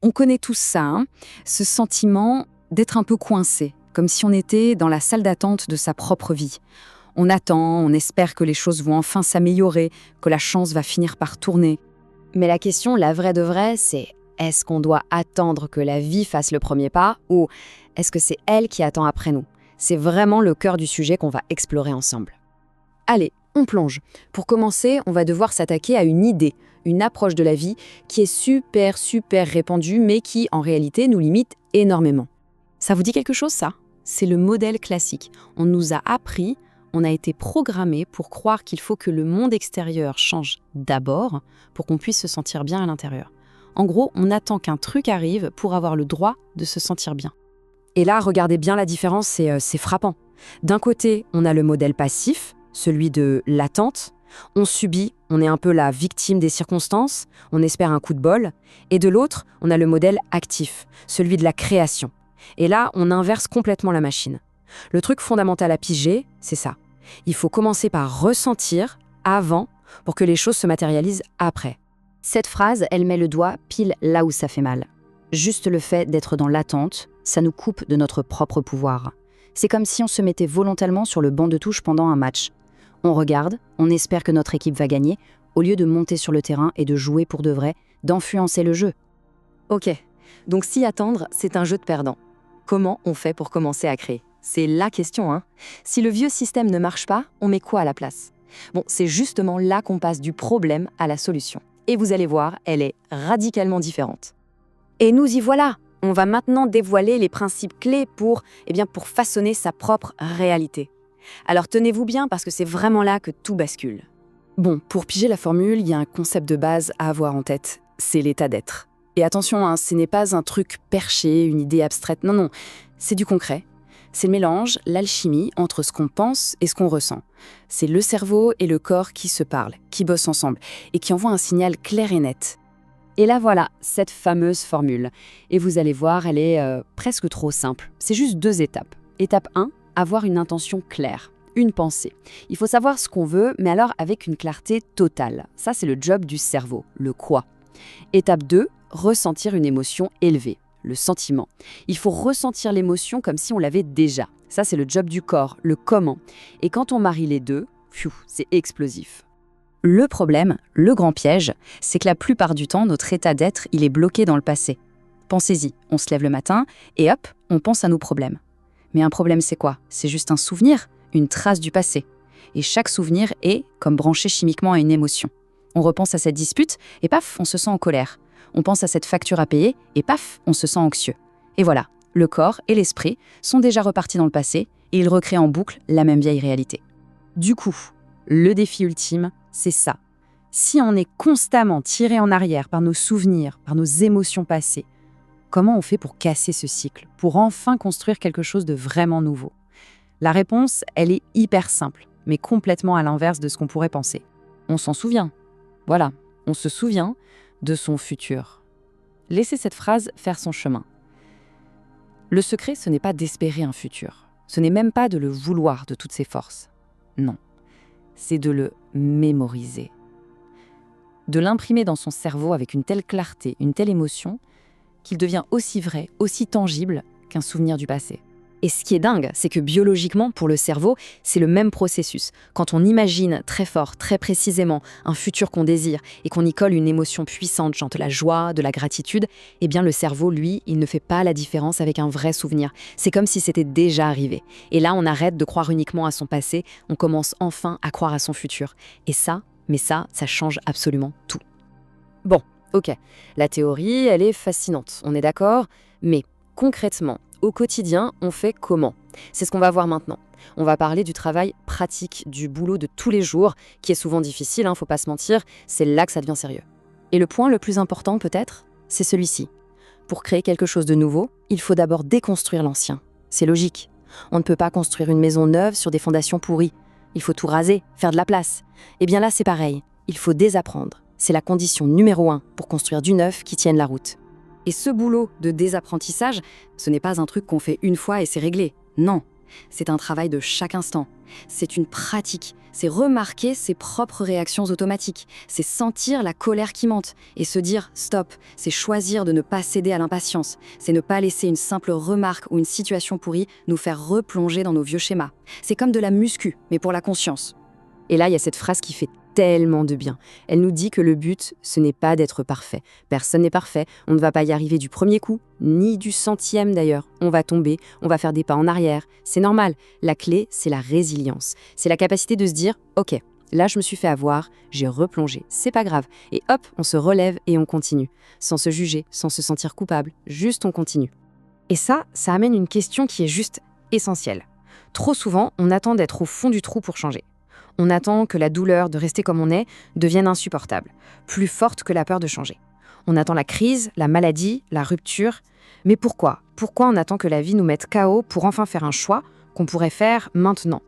On connaît tous ça, hein, ce sentiment d'être un peu coincé, comme si on était dans la salle d'attente de sa propre vie. On attend, on espère que les choses vont enfin s'améliorer, que la chance va finir par tourner. Mais la question, la vraie de vraie, c'est est-ce qu'on doit attendre que la vie fasse le premier pas ou est-ce que c'est elle qui attend après nous? C'est vraiment le cœur du sujet qu'on va explorer ensemble. Allez, on plonge. Pour commencer, on va devoir s'attaquer à une idée, une approche de la vie qui est super répandue mais qui, en réalité, nous limite énormément. Ça vous dit quelque chose, ça? C'est le modèle classique. On nous a appris, on a été programmé pour croire qu'il faut que le monde extérieur change d'abord pour qu'on puisse se sentir bien à l'intérieur. En gros, on attend qu'un truc arrive pour avoir le droit de se sentir bien. Et là, regardez bien la différence, c'est frappant. D'un côté, on a le modèle passif, celui de l'attente. On subit, on est un peu la victime des circonstances, on espère un coup de bol. Et de l'autre, on a le modèle actif, celui de la création. Et là, on inverse complètement la machine. Le truc fondamental à piger, c'est ça. Il faut commencer par ressentir avant pour que les choses se matérialisent après. Cette phrase, elle met le doigt pile là où ça fait mal. Juste le fait d'être dans l'attente, ça nous coupe de notre propre pouvoir. C'est comme si on se mettait volontairement sur le banc de touche pendant un match. On regarde, on espère que notre équipe va gagner, au lieu de monter sur le terrain et de jouer pour de vrai, d'influencer le jeu. Ok, donc s'y attendre, c'est un jeu de perdants. Comment on fait pour commencer à créer? C'est la question, hein. Si le vieux système ne marche pas, on met quoi à la place? Bon, c'est justement là qu'on passe du problème à la solution. Et vous allez voir, elle est radicalement différente. Et nous y voilà. On va maintenant dévoiler les principes clés pour façonner sa propre réalité. Alors tenez-vous bien parce que c'est vraiment là que tout bascule. Bon, pour piger la formule, il y a un concept de base à avoir en tête, c'est l'état d'être. Et attention, hein, ce n'est pas un truc perché, une idée abstraite, non, c'est du concret. C'est le mélange, l'alchimie entre ce qu'on pense et ce qu'on ressent. C'est le cerveau et le corps qui se parlent, qui bossent ensemble et qui envoient un signal clair et net. Et là voilà, cette fameuse formule. Et vous allez voir, elle est presque trop simple. C'est juste 2 étapes. Étape 1, avoir une intention claire, une pensée. Il faut savoir ce qu'on veut, mais alors avec une clarté totale. Ça, c'est le job du cerveau, le quoi. Étape 2, ressentir une émotion élevée, le sentiment. Il faut ressentir l'émotion comme si on l'avait déjà. Ça, c'est le job du corps, le comment. Et quand on marie les deux, c'est explosif. Le problème, le grand piège, c'est que la plupart du temps, notre état d'être, il est bloqué dans le passé. Pensez-y, on se lève le matin et hop, on pense à nos problèmes. Mais un problème, c'est quoi? C'est juste un souvenir, une trace du passé. Et chaque souvenir est comme branché chimiquement à une émotion. On repense à cette dispute et paf, on se sent en colère. On pense à cette facture à payer et paf, on se sent anxieux. Et voilà, le corps et l'esprit sont déjà repartis dans le passé et ils recréent en boucle la même vieille réalité. Du coup, le défi ultime, c'est ça. Si on est constamment tiré en arrière par nos souvenirs, par nos émotions passées, comment on fait pour casser ce cycle, pour enfin construire quelque chose de vraiment nouveau? La réponse, elle est hyper simple, mais complètement à l'inverse de ce qu'on pourrait penser. On s'en souvient. Voilà, on se souvient de son futur. Laissez cette phrase faire son chemin. Le secret, ce n'est pas d'espérer un futur. Ce n'est même pas de le vouloir de toutes ses forces. Non. C'est de le mémoriser. De l'imprimer dans son cerveau avec une telle clarté, une telle émotion, qu'il devient aussi vrai, aussi tangible qu'un souvenir du passé. Et ce qui est dingue, c'est que biologiquement, pour le cerveau, c'est le même processus. Quand on imagine très fort, très précisément, un futur qu'on désire et qu'on y colle une émotion puissante, genre de la joie, de la gratitude, eh bien le cerveau, lui, il ne fait pas la différence avec un vrai souvenir. C'est comme si c'était déjà arrivé. Et là, on arrête de croire uniquement à son passé, on commence enfin à croire à son futur. Et ça, ça change absolument tout. Bon, ok, la théorie, elle est fascinante, on est d'accord, mais concrètement, au quotidien, on fait comment? C'est ce qu'on va voir maintenant. On va parler du travail pratique, du boulot de tous les jours, qui est souvent difficile, faut pas se mentir, c'est là que ça devient sérieux. Et le point le plus important peut-être, c'est celui-ci. Pour créer quelque chose de nouveau, il faut d'abord déconstruire l'ancien. C'est logique. On ne peut pas construire une maison neuve sur des fondations pourries. Il faut tout raser, faire de la place. Et bien là, c'est pareil. Il faut désapprendre. C'est la condition numéro 1 pour construire du neuf qui tienne la route. Et ce boulot de désapprentissage, ce n'est pas un truc qu'on fait une fois et c'est réglé. Non, c'est un travail de chaque instant. C'est une pratique. c'est remarquer ses propres réactions automatiques, c'est sentir la colère qui monte et se dire « stop », c'est choisir de ne pas céder à l'impatience, c'est ne pas laisser une simple remarque ou une situation pourrie nous faire replonger dans nos vieux schémas. C'est comme de la muscu, mais pour la conscience. Et là, il y a cette phrase qui fait tellement de bien. Elle nous dit que le but, ce n'est pas d'être parfait. Personne n'est parfait, on ne va pas y arriver du premier coup, ni du centième d'ailleurs. On va tomber, on va faire des pas en arrière. C'est normal. La clé, c'est la résilience. C'est la capacité de se dire « Ok, là je me suis fait avoir, j'ai replongé, c'est pas grave. » Et hop, on se relève et on continue. Sans se juger, sans se sentir coupable, juste on continue. Et ça amène une question qui est juste essentielle. Trop souvent, on attend d'être au fond du trou pour changer. On attend que la douleur de rester comme on est devienne insupportable, plus forte que la peur de changer. On attend la crise, la maladie, la rupture. Mais pourquoi ? Pourquoi on attend que la vie nous mette KO pour enfin faire un choix qu'on pourrait faire maintenant ?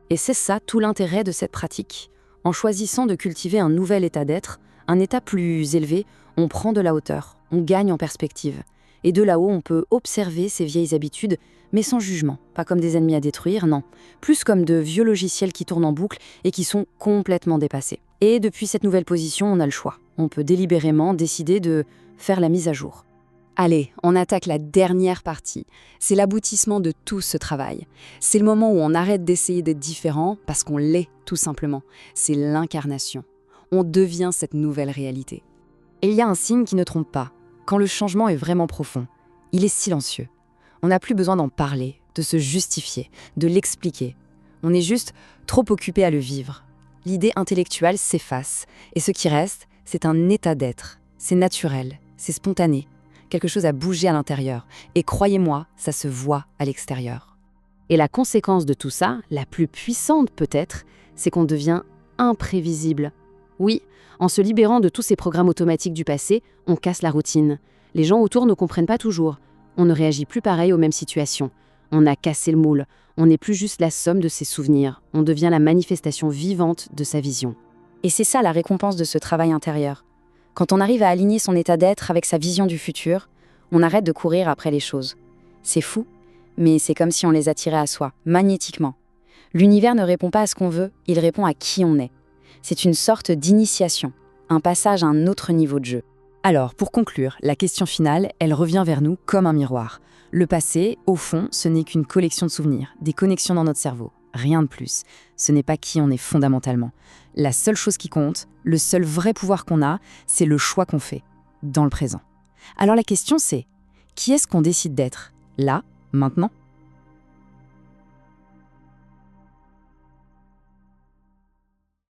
Et c'est ça tout l'intérêt de cette pratique. En choisissant de cultiver un nouvel état d'être, un état plus élevé, on prend de la hauteur, on gagne en perspective. Et de là-haut, on peut observer ces vieilles habitudes, mais sans jugement, pas comme des ennemis à détruire, non. Plus comme de vieux logiciels qui tournent en boucle et qui sont complètement dépassés. Et depuis cette nouvelle position, on a le choix. On peut délibérément décider de faire la mise à jour. Allez, on attaque la dernière partie. C'est l'aboutissement de tout ce travail. C'est le moment où on arrête d'essayer d'être différent parce qu'on l'est, tout simplement. C'est l'incarnation. On devient cette nouvelle réalité. Et il y a un signe qui ne trompe pas. Quand le changement est vraiment profond, il est silencieux. On n'a plus besoin d'en parler, de se justifier, de l'expliquer. On est juste trop occupé à le vivre. L'idée intellectuelle s'efface, et ce qui reste, c'est un état d'être. C'est naturel, c'est spontané. Quelque chose a bougé à l'intérieur, et croyez-moi, ça se voit à l'extérieur. Et la conséquence de tout ça, la plus puissante peut-être, c'est qu'on devient imprévisible. Oui, en se libérant de tous ces programmes automatiques du passé, on casse la routine. Les gens autour ne comprennent pas toujours. On ne réagit plus pareil aux mêmes situations. On a cassé le moule. On n'est plus juste la somme de ses souvenirs. On devient la manifestation vivante de sa vision. Et c'est ça la récompense de ce travail intérieur. Quand on arrive à aligner son état d'être avec sa vision du futur, on arrête de courir après les choses. C'est fou, mais c'est comme si on les attirait à soi, magnétiquement. L'univers ne répond pas à ce qu'on veut, il répond à qui on est. C'est une sorte d'initiation, un passage à un autre niveau de jeu. Alors, pour conclure, la question finale, elle revient vers nous comme un miroir. Le passé, au fond, ce n'est qu'une collection de souvenirs, des connexions dans notre cerveau. Rien de plus. Ce n'est pas qui on est fondamentalement. La seule chose qui compte, le seul vrai pouvoir qu'on a, c'est le choix qu'on fait, dans le présent. Alors la question c'est, qui est-ce qu'on décide d'être, là, maintenant ?